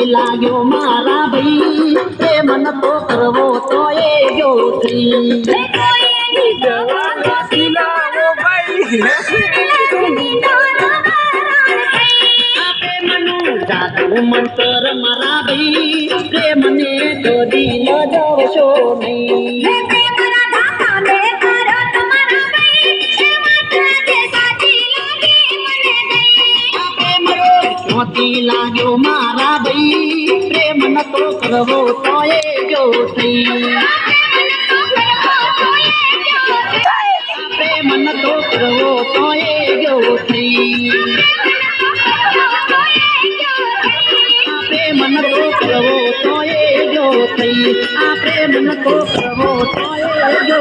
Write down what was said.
લાગ્યો મારા ભાઈ પ્રેમ ન તો કરવો તો એ જો જાદુ મંતર મારા ભાઈ પ્રેમ ને દોરી ન જવશો નહીં લાગ્યો મારા ભાઈ પ્રેમ ન તો કરવો તો એ જો પ્રેમ ન તો કરવો તો એ જો પ્રેમ ન તો કરવો તો એ જો પ્રેમ ન તો કરવો તો એ જો